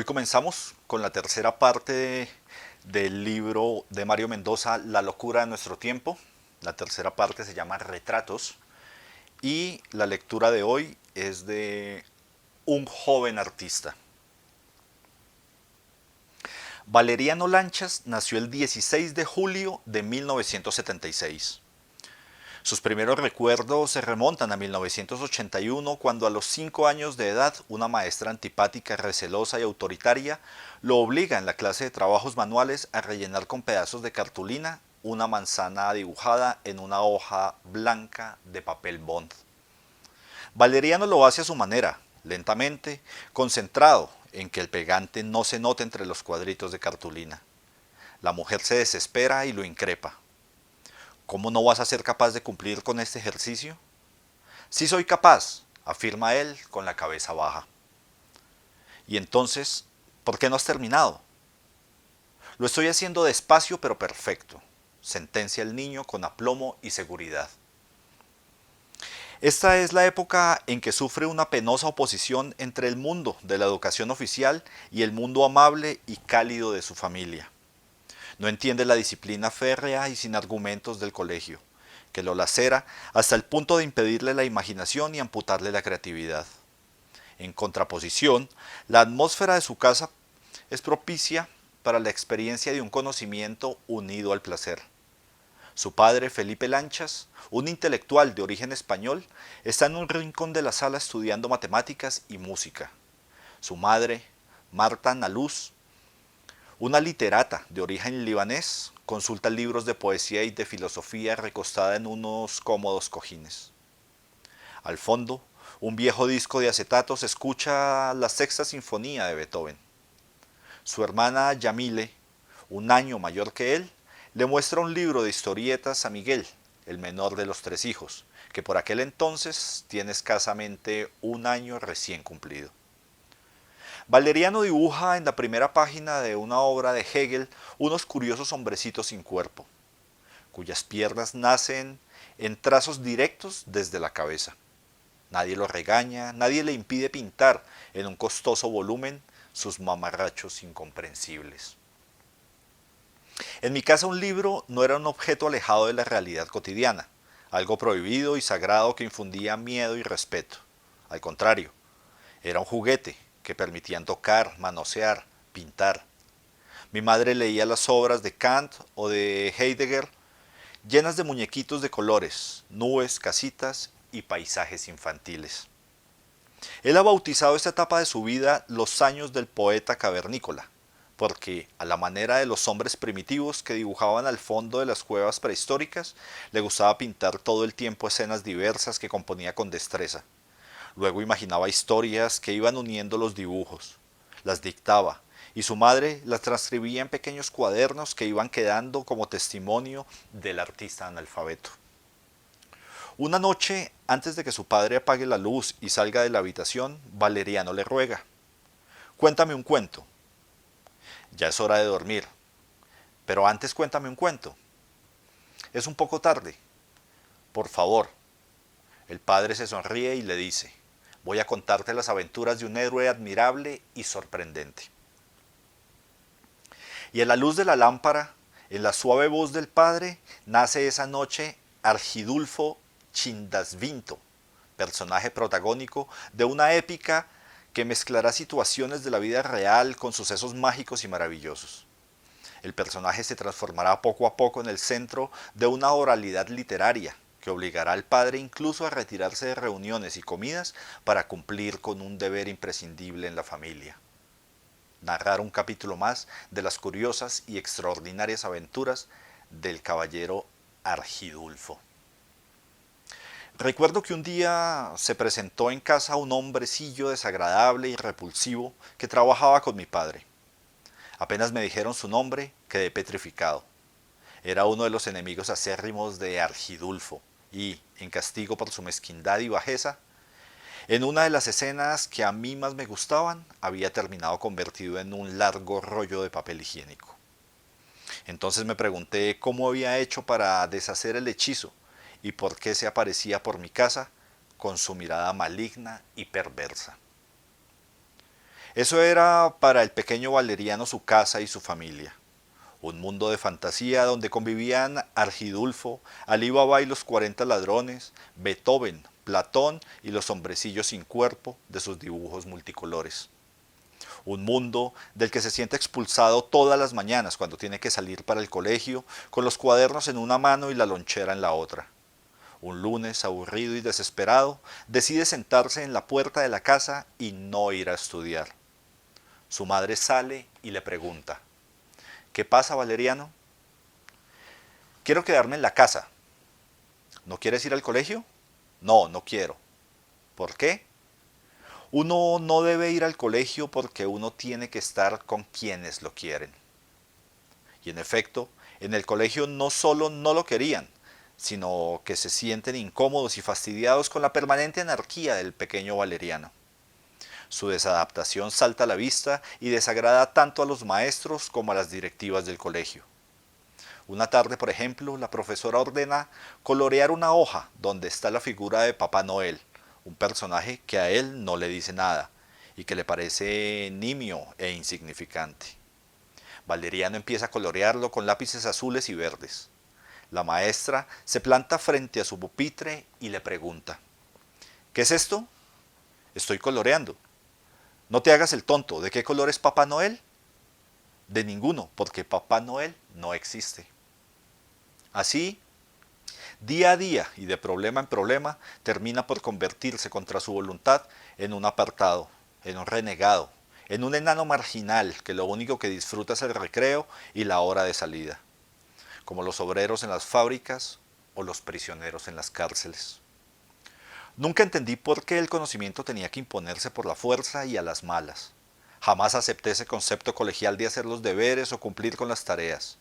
comenzamos con la tercera parte del libro de Mario Mendoza, La locura de nuestro tiempo. La tercera parte se llama Retratos y la lectura de hoy es de un joven artista. Valeriano Lanchas nació el 16 de julio de 1976. Sus primeros recuerdos se remontan a 1981, cuando a los 5 años de edad una maestra antipática, recelosa y autoritaria lo obliga en la clase de trabajos manuales a rellenar con pedazos de cartulina una manzana dibujada en una hoja blanca de papel bond. Valeriano lo hace a su manera, lentamente, concentrado en que el pegante no se note entre los cuadritos de cartulina. La mujer se desespera y lo increpa. ¿Cómo no vas a ser capaz de cumplir con este ejercicio? Sí soy capaz, afirma él con la cabeza baja. Y entonces, ¿por qué no has terminado? Lo estoy haciendo despacio pero perfecto, sentencia el niño con aplomo y seguridad. Esta es la época en que sufre una penosa oposición entre el mundo de la educación oficial y el mundo amable y cálido de su familia. No entiende la disciplina férrea y sin argumentos del colegio, que lo lacera hasta el punto de impedirle la imaginación y amputarle la creatividad. En contraposición, la atmósfera de su casa es propicia para la experiencia de un conocimiento unido al placer. Su padre, Felipe Lanchas, un intelectual de origen español, está en un rincón de la sala estudiando matemáticas y música. Su madre, Marta Naluz, una literata de origen libanés, consulta libros de poesía y de filosofía recostada en unos cómodos cojines. Al fondo, un viejo disco de acetatos escucha la sexta sinfonía de Beethoven. Su hermana Yamile, un año mayor que él, le muestra un libro de historietas a Miguel, el menor de los 3 hijos, que por aquel entonces tiene escasamente un año recién cumplido. Valeriano dibuja en la primera página de una obra de Hegel unos curiosos hombrecitos sin cuerpo, cuyas piernas nacen en trazos directos desde la cabeza. Nadie lo regaña, nadie le impide pintar en un costoso volumen sus mamarrachos incomprensibles. En mi casa un libro no era un objeto alejado de la realidad cotidiana, algo prohibido y sagrado que infundía miedo y respeto. Al contrario, era un juguete que permitían tocar, manosear, pintar. Mi madre leía las obras de Kant o de Heidegger, llenas de muñequitos de colores, nubes, casitas y paisajes infantiles. Él ha bautizado esta etapa de su vida los años del poeta cavernícola, porque, a la manera de los hombres primitivos que dibujaban al fondo de las cuevas prehistóricas, le gustaba pintar todo el tiempo escenas diversas que componía con destreza. Luego imaginaba historias que iban uniendo los dibujos, las dictaba, y su madre las transcribía en pequeños cuadernos que iban quedando como testimonio del artista analfabeto. Una noche, antes de que su padre apague la luz y salga de la habitación, Valeriano le ruega: cuéntame un cuento. Ya es hora de dormir, pero antes cuéntame un cuento. Es un poco tarde. Por favor. El padre se sonríe y le dice: voy a contarte las aventuras de un héroe admirable y sorprendente. Y a la luz de la lámpara, en la suave voz del padre, nace esa noche Argidulfo Chindasvinto, personaje protagónico de una épica que mezclará situaciones de la vida real con sucesos mágicos y maravillosos. El personaje se transformará poco a poco en el centro de una oralidad literaria que obligará al padre incluso a retirarse de reuniones y comidas para cumplir con un deber imprescindible en la familia: narrar un capítulo más de las curiosas y extraordinarias aventuras del caballero Argidulfo. Recuerdo que un día se presentó en casa un hombrecillo desagradable y repulsivo que trabajaba con mi padre. Apenas me dijeron su nombre, quedé petrificado. Era uno de los enemigos acérrimos de Argidulfo y, en castigo por su mezquindad y bajeza, en una de las escenas que a mí más me gustaban, había terminado convertido en un largo rollo de papel higiénico. Entonces me pregunté cómo había hecho para deshacer el hechizo y por qué se aparecía por mi casa con su mirada maligna y perversa. Eso era para el pequeño Valeriano su casa y su familia. Un mundo de fantasía donde convivían Argidulfo, Alí Baba y los 40 ladrones, Beethoven, Platón y los hombrecillos sin cuerpo de sus dibujos multicolores. Un mundo del que se siente expulsado todas las mañanas cuando tiene que salir para el colegio con los cuadernos en una mano y la lonchera en la otra. Un lunes, aburrido y desesperado, decide sentarse en la puerta de la casa y no ir a estudiar. Su madre sale y le pregunta, ¿qué pasa, Valeriano? Quiero quedarme en la casa. ¿No quieres ir al colegio? No, no quiero. ¿Por qué? Uno no debe ir al colegio porque uno tiene que estar con quienes lo quieren. Y en efecto, en el colegio no solo no lo querían, sino que se sienten incómodos y fastidiados con la permanente anarquía del pequeño Valeriano. Su desadaptación salta a la vista y desagrada tanto a los maestros como a las directivas del colegio. Una tarde, por ejemplo, la profesora ordena colorear una hoja donde está la figura de Papá Noel, un personaje que a él no le dice nada y que le parece nimio e insignificante. Valeriano empieza a colorearlo con lápices azules y verdes. La maestra se planta frente a su pupitre y le pregunta, ¿qué es esto? Estoy coloreando. No te hagas el tonto, ¿de qué color es Papá Noel? De ninguno, porque Papá Noel no existe. Así, día a día y de problema en problema, termina por convertirse contra su voluntad en un apartado, en un renegado, en un enano marginal que lo único que disfruta es el recreo y la hora de salida, como los obreros en las fábricas o los prisioneros en las cárceles. Nunca entendí por qué el conocimiento tenía que imponerse por la fuerza y a las malas. Jamás acepté ese concepto colegial de hacer los deberes o cumplir con las tareas.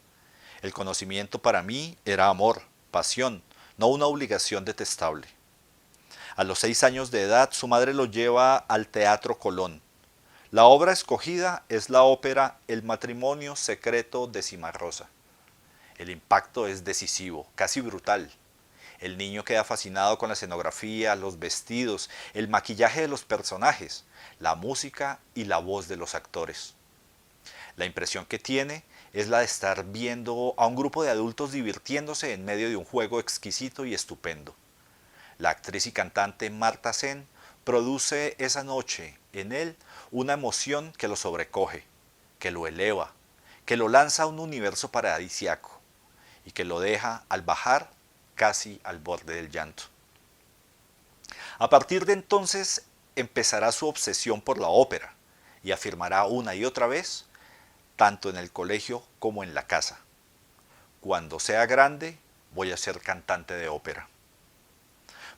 El conocimiento para mí era amor, pasión, no una obligación detestable. A los 6 años de edad, su madre lo lleva al Teatro Colón. La obra escogida es la ópera El matrimonio secreto de Cimarosa. El impacto es decisivo, casi brutal. El niño queda fascinado con la escenografía, los vestidos, el maquillaje de los personajes, la música y la voz de los actores. La impresión que tiene es la de estar viendo a un grupo de adultos divirtiéndose en medio de un juego exquisito y estupendo. La actriz y cantante Marta Sen produce esa noche en él una emoción que lo sobrecoge, que lo eleva, que lo lanza a un universo paradisiaco y que lo deja al bajar casi al borde del llanto. A partir de entonces empezará su obsesión por la ópera y afirmará una y otra vez, tanto en el colegio como en la casa: cuando sea grande voy a ser cantante de ópera.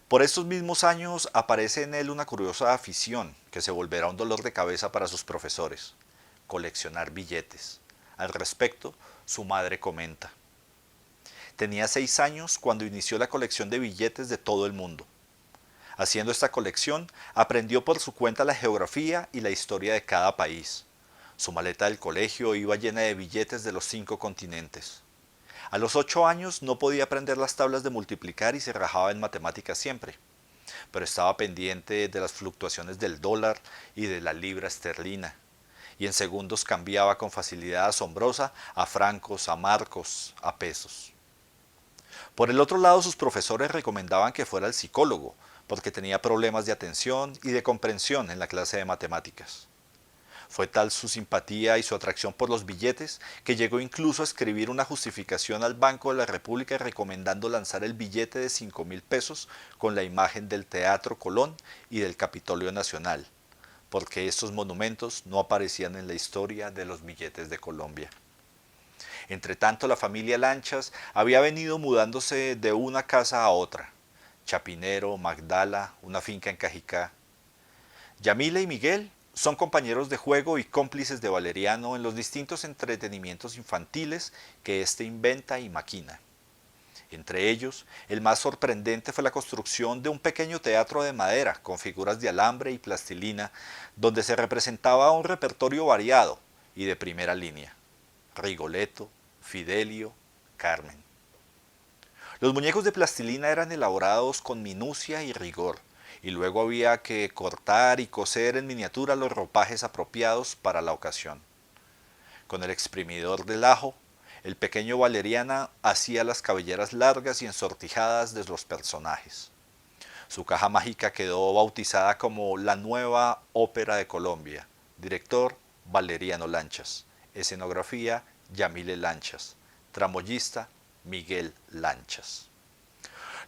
Por estos mismos años aparece en él una curiosa afición que se volverá un dolor de cabeza para sus profesores: coleccionar billetes. Al respecto, su madre comenta: tenía 6 años cuando inició la colección de billetes de todo el mundo. Haciendo esta colección, aprendió por su cuenta la geografía y la historia de cada país. Su maleta del colegio iba llena de billetes de los 5 continentes. A los 8 años no podía aprender las tablas de multiplicar y se rajaba en matemáticas siempre, pero estaba pendiente de las fluctuaciones del dólar y de la libra esterlina, y en segundos cambiaba con facilidad asombrosa a francos, a marcos, a pesos. Por el otro lado, sus profesores recomendaban que fuera el psicólogo, porque tenía problemas de atención y de comprensión en la clase de matemáticas. Fue tal su simpatía y su atracción por los billetes que llegó incluso a escribir una justificación al Banco de la República recomendando lanzar el billete de 5.000 pesos con la imagen del Teatro Colón y del Capitolio Nacional, porque estos monumentos no aparecían en la historia de los billetes de Colombia. Entretanto, la familia Lanchas había venido mudándose de una casa a otra: Chapinero, Magdala, una finca en Cajicá. Yamila y Miguel son compañeros de juego y cómplices de Valeriano en los distintos entretenimientos infantiles que éste inventa y maquina. Entre ellos, el más sorprendente fue la construcción de un pequeño teatro de madera con figuras de alambre y plastilina, donde se representaba un repertorio variado y de primera línea: Rigoletto, Fidelio, Carmen. Los muñecos de plastilina eran elaborados con minucia y rigor, y luego había que cortar y coser en miniatura los ropajes apropiados para la ocasión. Con el exprimidor del ajo, el pequeño Valeriana hacía las cabelleras largas y ensortijadas de los personajes. Su caja mágica quedó bautizada como la Nueva Ópera de Colombia. Director Valeriano Lanchas. Escenografía Yamile Lanchas. Tramoyista Miguel Lanchas.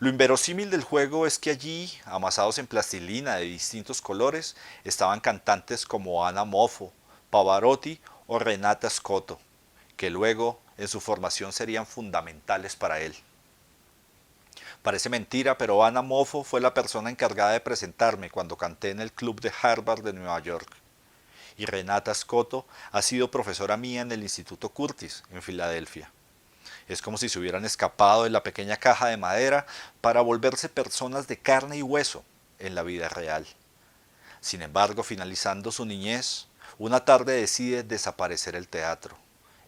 Lo inverosímil del juego es que allí, amasados en plastilina de distintos colores, estaban cantantes como Ana Moffo, Pavarotti o Renata Scotto, que luego en su formación serían fundamentales para él. Parece mentira, pero Ana Moffo fue la persona encargada de presentarme cuando canté en el club de Harvard de Nueva York. Y Renata Scotto ha sido profesora mía en el Instituto Curtis, en Filadelfia. Es como si se hubieran escapado de la pequeña caja de madera para volverse personas de carne y hueso en la vida real. Sin embargo, finalizando su niñez, una tarde decide desaparecer el teatro.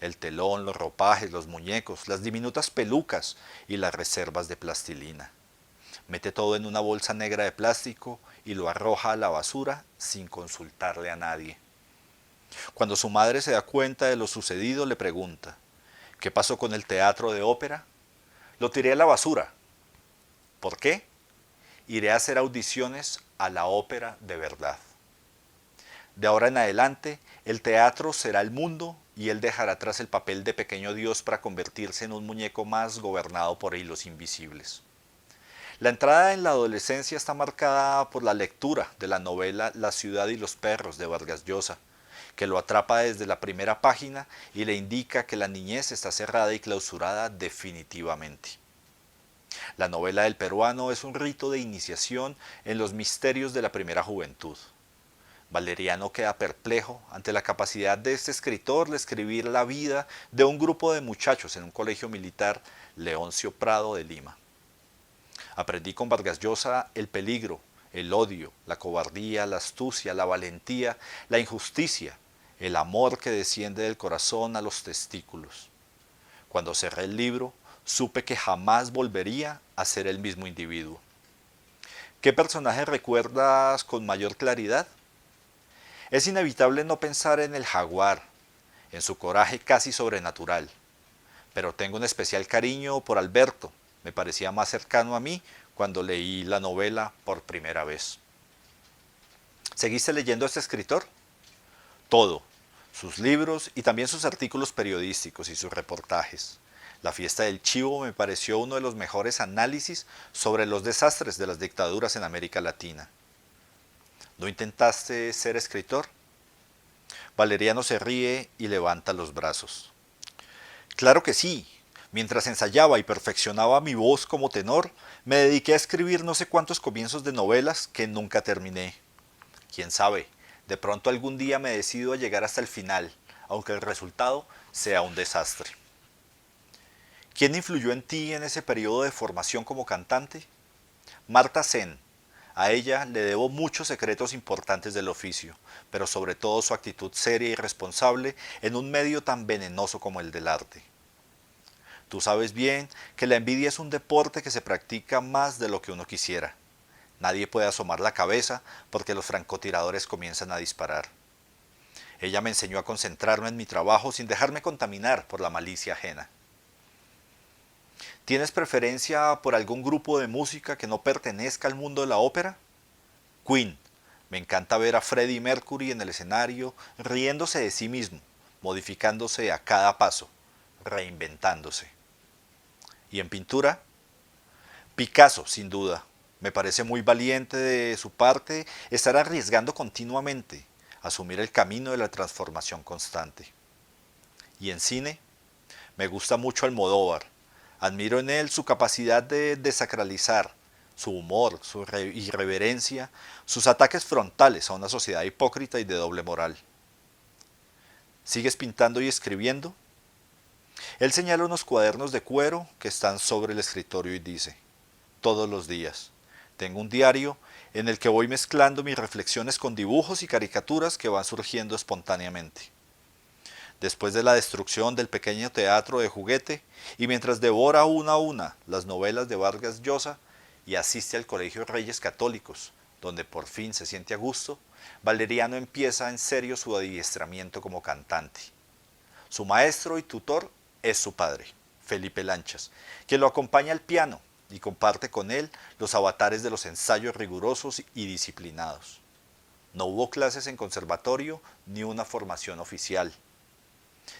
El telón, los ropajes, los muñecos, las diminutas pelucas y las reservas de plastilina. Mete todo en una bolsa negra de plástico y lo arroja a la basura sin consultarle a nadie. Cuando su madre se da cuenta de lo sucedido, le pregunta: ¿qué pasó con el teatro de ópera? Lo tiré a la basura. ¿Por qué? Iré a hacer audiciones a la ópera de verdad. De ahora en adelante, el teatro será el mundo y él dejará atrás el papel de pequeño Dios para convertirse en un muñeco más gobernado por hilos invisibles. La entrada en la adolescencia está marcada por la lectura de la novela La ciudad y los perros de Vargas Llosa, que lo atrapa desde la primera página y le indica que la niñez está cerrada y clausurada definitivamente. La novela del peruano es un rito de iniciación en los misterios de la primera juventud. Valeriano queda perplejo ante la capacidad de este escritor de escribir la vida de un grupo de muchachos en un colegio militar Leoncio Prado de Lima. Aprendí con Vargas Llosa el peligro, el odio, la cobardía, la astucia, la valentía, la injusticia, el amor que desciende del corazón a los testículos. Cuando cerré el libro, supe que jamás volvería a ser el mismo individuo. ¿Qué personaje recuerdas con mayor claridad? Es inevitable no pensar en el jaguar, en su coraje casi sobrenatural, pero tengo un especial cariño por Alberto. Me parecía más cercano a mí cuando leí la novela por primera vez. ¿Seguiste leyendo a este escritor? Todo, sus libros y también sus artículos periodísticos y sus reportajes. La fiesta del chivo me pareció uno de los mejores análisis sobre los desastres de las dictaduras en América Latina. ¿No intentaste ser escritor? Valeriano se ríe y levanta los brazos. Claro que sí. Mientras ensayaba y perfeccionaba mi voz como tenor, me dediqué a escribir no sé cuántos comienzos de novelas que nunca terminé. Quién sabe, de pronto algún día me decido a llegar hasta el final, aunque el resultado sea un desastre. ¿Quién influyó en ti en ese periodo de formación como cantante? Marta Sen. A ella le debo muchos secretos importantes del oficio, pero sobre todo su actitud seria y responsable en un medio tan venenoso como el del arte. Tú sabes bien que la envidia es un deporte que se practica más de lo que uno quisiera. Nadie puede asomar la cabeza porque los francotiradores comienzan a disparar. Ella me enseñó a concentrarme en mi trabajo sin dejarme contaminar por la malicia ajena. ¿Tienes preferencia por algún grupo de música que no pertenezca al mundo de la ópera? Queen. Me encanta ver a Freddie Mercury en el escenario riéndose de sí mismo, modificándose a cada paso, reinventándose. ¿Y en pintura? Picasso, sin duda. Me parece muy valiente de su parte estar arriesgando continuamente, asumir el camino de la transformación constante. ¿Y en cine? Me gusta mucho Almodóvar. Admiro en él su capacidad de desacralizar, su humor, su irreverencia, sus ataques frontales a una sociedad hipócrita y de doble moral. ¿Sigues pintando y escribiendo? Él señala unos cuadernos de cuero que están sobre el escritorio y dice: todos los días. Tengo un diario en el que voy mezclando mis reflexiones con dibujos y caricaturas que van surgiendo espontáneamente. Después de la destrucción del pequeño teatro de juguete y mientras devora una a una las novelas de Vargas Llosa y asiste al Colegio Reyes Católicos, donde por fin se siente a gusto, Valeriano empieza en serio su adiestramiento como cantante. Su maestro y tutor es su padre, Felipe Lanchas, quien lo acompaña al piano y comparte con él los avatares de los ensayos rigurosos y disciplinados. No hubo clases en conservatorio ni una formación oficial,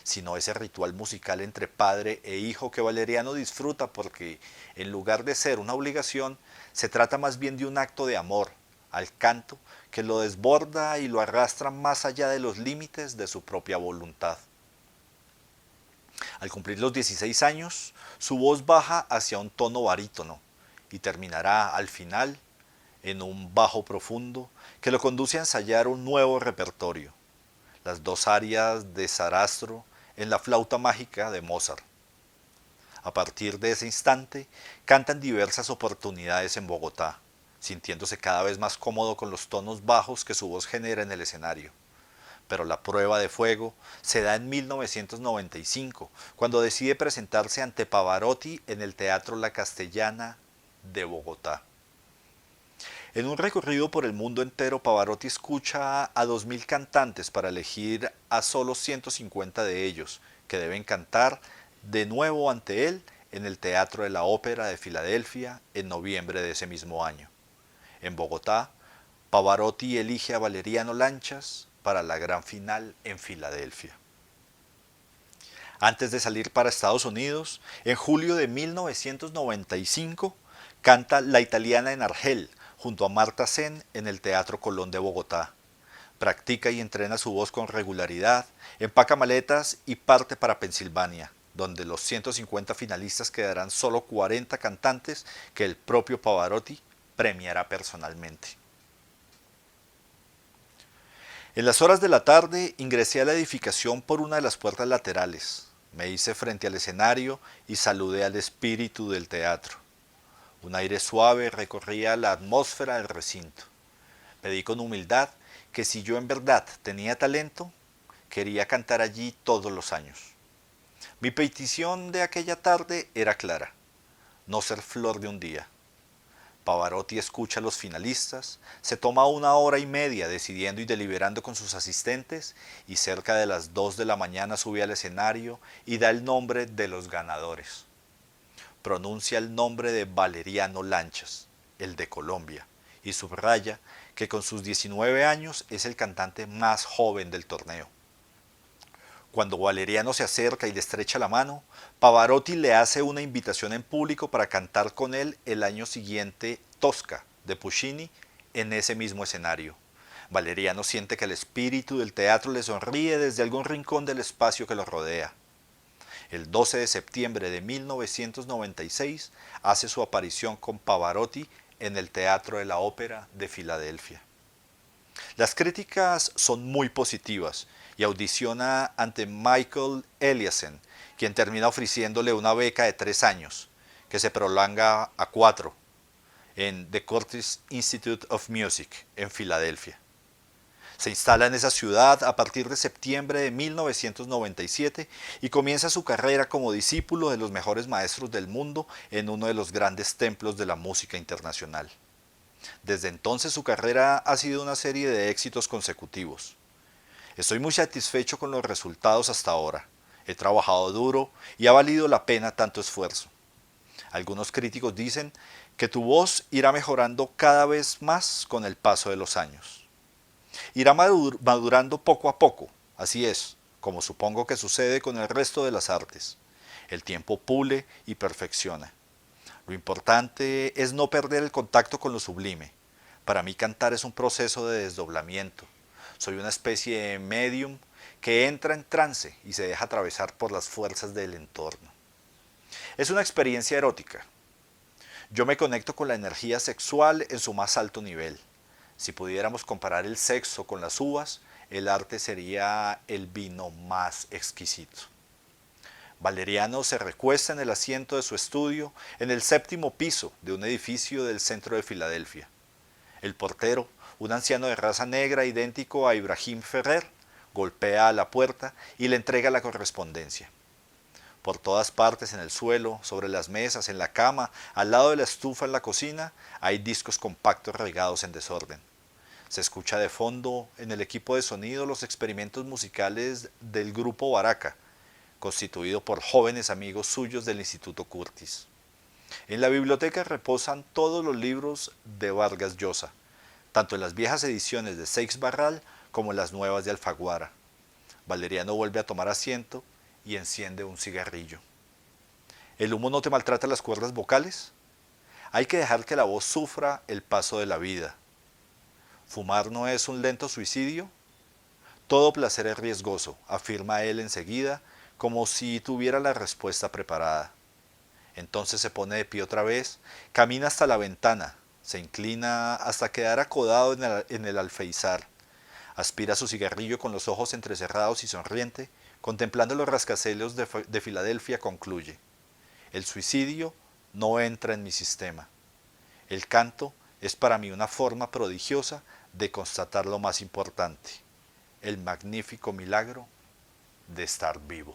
sino ese ritual musical entre padre e hijo que Valeriano disfruta porque, en lugar de ser una obligación, se trata más bien de un acto de amor al canto que lo desborda y lo arrastra más allá de los límites de su propia voluntad. Al cumplir los 16 años, su voz baja hacia un tono barítono y terminará al final en un bajo profundo que lo conduce a ensayar un nuevo repertorio, las dos arias de Sarastro en la flauta mágica de Mozart. A partir de ese instante, canta en diversas oportunidades en Bogotá, sintiéndose cada vez más cómodo con los tonos bajos que su voz genera en el escenario. Pero la prueba de fuego se da en 1995, cuando decide presentarse ante Pavarotti en el Teatro La Castellana de Bogotá. En un recorrido por el mundo entero, Pavarotti escucha a 2000 cantantes para elegir a solo 150 de ellos, que deben cantar de nuevo ante él en el Teatro de la Ópera de Filadelfia en noviembre de ese mismo año. En Bogotá, Pavarotti elige a Valeriano Lanchas para la gran final en Filadelfia. Antes de salir para Estados Unidos, en julio de 1995, canta La Italiana en Argel, junto a Marta Sen en el Teatro Colón de Bogotá. Practica y entrena su voz con regularidad, empaca maletas y parte para Pensilvania, donde los 150 finalistas quedarán solo 40 cantantes que el propio Pavarotti premiará personalmente. En las horas de la tarde ingresé a la edificación por una de las puertas laterales. Me hice frente al escenario y saludé al espíritu del teatro. Un aire suave recorría la atmósfera del recinto. Pedí con humildad que si yo en verdad tenía talento, quería cantar allí todos los años. Mi petición de aquella tarde era clara: no ser flor de un día. Pavarotti escucha a los finalistas, se toma 1 hora y media decidiendo y deliberando con sus asistentes y cerca de las 2 de la mañana sube al escenario y da el nombre de los ganadores. Pronuncia el nombre de Valeriano Lanchas, el de Colombia, y subraya que con sus 19 años es el cantante más joven del torneo. Cuando Valeriano se acerca y le estrecha la mano, Pavarotti le hace una invitación en público para cantar con él el año siguiente Tosca, de Puccini, en ese mismo escenario. Valeriano siente que el espíritu del teatro le sonríe desde algún rincón del espacio que lo rodea. El 12 de septiembre de 1996 hace su aparición con Pavarotti en el Teatro de la Ópera de Filadelfia. Las críticas son muy positivas y audiciona ante Michael Eliason, quien termina ofreciéndole una beca de 3 años, que se prolonga a 4, en The Curtis Institute of Music, en Filadelfia. Se instala en esa ciudad a partir de septiembre de 1997 y comienza su carrera como discípulo de los mejores maestros del mundo en uno de los grandes templos de la música internacional. Desde entonces su carrera ha sido una serie de éxitos consecutivos. Estoy muy satisfecho con los resultados hasta ahora. He trabajado duro y ha valido la pena tanto esfuerzo. Algunos críticos dicen que tu voz irá mejorando cada vez más con el paso de los años. Irá madurando poco a poco, así es, como supongo que sucede con el resto de las artes. El tiempo pule y perfecciona. Lo importante es no perder el contacto con lo sublime. Para mí cantar es un proceso de desdoblamiento. Soy una especie de medium que entra en trance y se deja atravesar por las fuerzas del entorno. Es una experiencia erótica. Yo me conecto con la energía sexual en su más alto nivel. Si pudiéramos comparar el sexo con las uvas, el arte sería el vino más exquisito. Valeriano se recuesta en el asiento de su estudio en el 7º piso de un edificio del centro de Filadelfia. El portero, un anciano de raza negra idéntico a Ibrahim Ferrer, golpea a la puerta y le entrega la correspondencia. Por todas partes, en el suelo, sobre las mesas, en la cama, al lado de la estufa en la cocina, hay discos compactos regados en desorden. Se escucha de fondo en el equipo de sonido los experimentos musicales del grupo Baraka, constituido por jóvenes amigos suyos del Instituto Curtis. En la biblioteca reposan todos los libros de Vargas Llosa, tanto en las viejas ediciones de Seix Barral como en las nuevas de Alfaguara. Valeriano vuelve a tomar asiento y enciende un cigarrillo. ¿El humo no te maltrata las cuerdas vocales? Hay que dejar que la voz sufra el paso de la vida. ¿Fumar no es un lento suicidio? Todo placer es riesgoso, afirma él enseguida, como si tuviera la respuesta preparada. Entonces se pone de pie otra vez, camina hasta la ventana, se inclina hasta quedar acodado en el alféizar, aspira su cigarrillo con los ojos entrecerrados y sonriente, contemplando los rascacielos de Filadelfia, concluye: el suicidio no entra en mi sistema. El canto es para mí una forma prodigiosa de constatar lo más importante, el magnífico milagro de estar vivo.